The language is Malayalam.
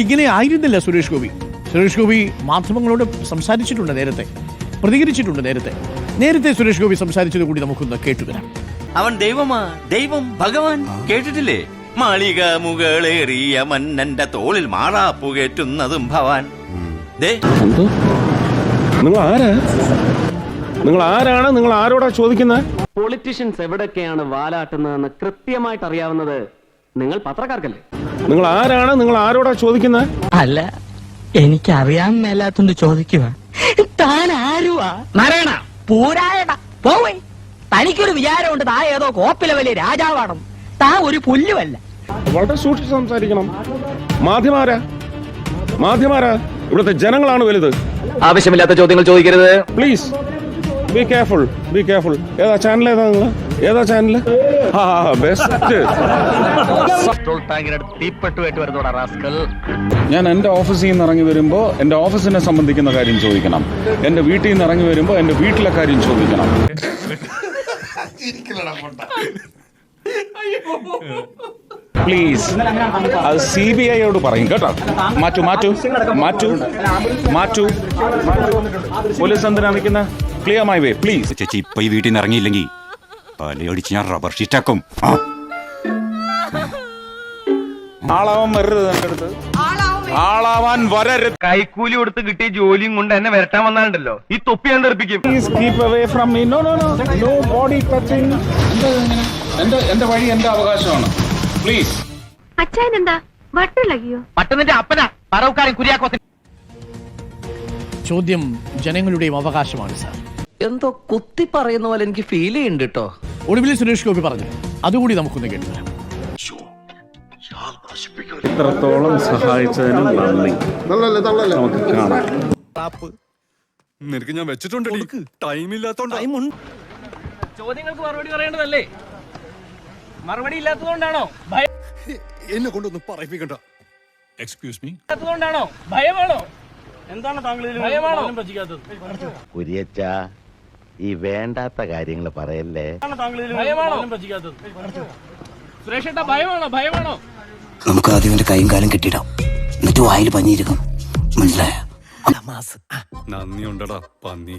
ഇങ്ങനെ ആയിരുന്നില്ല സുരേഷ് ഗോപി. സുരേഷ് ഗോപി മാധ്യമങ്ങളോട് സംസാരിച്ചിട്ടുണ്ട്, നേരത്തെ പ്രതികരിച്ചിട്ടുണ്ട്. നേരത്തെ സുരേഷ് ഗോപി സംസാരിച്ചത് കൂടി നമുക്കൊന്ന് കേട്ടുവരാം. അവൻ ദൈവമാ, ദൈവം, ഭഗവാൻ കേട്ടിട്ടില്ലേ? മാളിക മുകളേറിയ മന്നന്റെ തോളിൽ മാറാപ്പുകേറ്റുന്നതും ഭവാൻ. നിങ്ങൾ ആരാണ്? നിങ്ങൾ ആരോടാ ചോദിക്കുന്നത്? പൊളിറ്റീഷ്യൻസ് എവിടൊക്കെയാണ് വാലാട്ടുന്നതെന്ന് കൃത്യമായിട്ട് അറിയാവുന്നത് നിങ്ങൾ പത്രക്കാർക്കല്ലേ? നിങ്ങൾ ആരാണ്? നിങ്ങൾ ആരോടാ ചോദിക്കുന്നത്? അല്ല, എനിക്കറിയാൻ മേലാത്തോണ്ട് ചോദിക്കുക. താൻ ആരുവാ? നാരായണ പൂരായണ പോവേ. തനിക്കൊരു വിചാരമുണ്ട് താ ഏതോ കോപ്പിലെ വലിയ രാജാവാണെന്ന്. താ ഒരു പുല്ലുമല്ല. വളരെ സൂക്ഷിച്ച് സംസാരിക്കണം. മാധ്യമാരാ ഇവിടുത്തെ ജനങ്ങളാണ് വലുത്. ആവശ്യമില്ലാത്ത ചോദ്യങ്ങൾ ചോദിക്കരുത് പ്ലീസ്. Be careful. ഏതാ ചാനൽ? ഏതാ ചാനൽ? ബെസ്റ്റ്. ഞാൻ എന്റെ ഓഫീസിൽ നിന്ന് ഇറങ്ങി വരുമ്പോ എന്റെ ഓഫീസിനെ സംബന്ധിക്കുന്ന കാര്യം ചോദിക്കണം. എന്റെ വീട്ടിൽ നിന്ന് ഇറങ്ങി വരുമ്പോ എന്റെ വീട്ടിലെ കാര്യം ചോദിക്കണം. പ്ലീസ്, അത് CBIയോട് പറയും കേട്ടോ. മാറ്റൂ. പോലീസ് എന്തിനാ നിൽക്കുന്ന? Clear my way please. ചേച്ചി ഇപ്പൊ ഈ വീട്ടിൽ നിന്ന് ഇറങ്ങിയില്ലെങ്കിൽ പലയടിച്ച് ഞാൻ റബ്ബർ ഷീറ്റാക്കും. ആളാവാൻ വരരുത് എന്റെ അടുത്ത്. ആളാവാൻ വരരുത്. കൈക്കൂലി കൊടുത്ത് കിട്ടിയ ജോലിയും കൊണ്ട് എന്നെ വരട്ടാൻ വന്നാലുണ്ടല്ലോ ഈ തൊപ്പി ഞാൻ തെറിപ്പിക്കും. Please keep away from me. No body touching. എന്റെ വഴി എന്റെ അവകാശമാണ്. പ്ലീസ്. അച്ഛനെന്താ വട്ടലകിയോ? പട്ടുന്നതിന്റെ അപ്പന പറവുകാരൻ കുര്യാക്കോത്തിന്. ചോദ്യം ജനങ്ങളുടെയും അവകാശമാണ് സാർ. എന്തോ കുത്തി പറയുന്ന പോലെ എനിക്ക് ഫീൽ ചെയ്യുന്നുണ്ട് കേട്ടോ. ഒടുവിൽ സുരേഷ് ഗോപി പറഞ്ഞു, അതുകൂടി നമുക്കൊന്ന് കേട്ടുവരാം. ഇത്രത്തോളം സഹായിച്ചതിന് നന്ദി. നമുക്ക് കാണാം. നിനക്ക് ഞാൻ വെച്ചിട്ടുണ്ട്. ടൈം ഇല്ലാത്തോണ്ട്. ചോദ്യങ്ങൾക്ക് മറുപടി പറയേണ്ടതല്ലേ? മറുപടി ഇല്ലാത്തതുകൊണ്ടാണോ? എന്നെ കൊണ്ടൊന്നും പറയിപ്പിക്കണ്ട. Excuse me. ഇല്ലാത്തതുകൊണ്ടാണോ? ഭയമാണോ? എന്താണ് താങ്കൾ ഭയമാണോ? കുര്യച്ച, ഈ വേണ്ടാത്ത കാര്യങ്ങൾ പറയല്ലേ. ഭയമാണോ? സുരേഷേട്ടാ ഭയമാണോ? നമുക്ക് ആദ്യം എന്റെ കൈയും കാലം കെട്ടിടാം, എന്നിട്ട് വായിൽ പഞ്ഞിരിക്കും. മനസ്സിലായ? നന്ദി ഉണ്ടടാ പന്നി.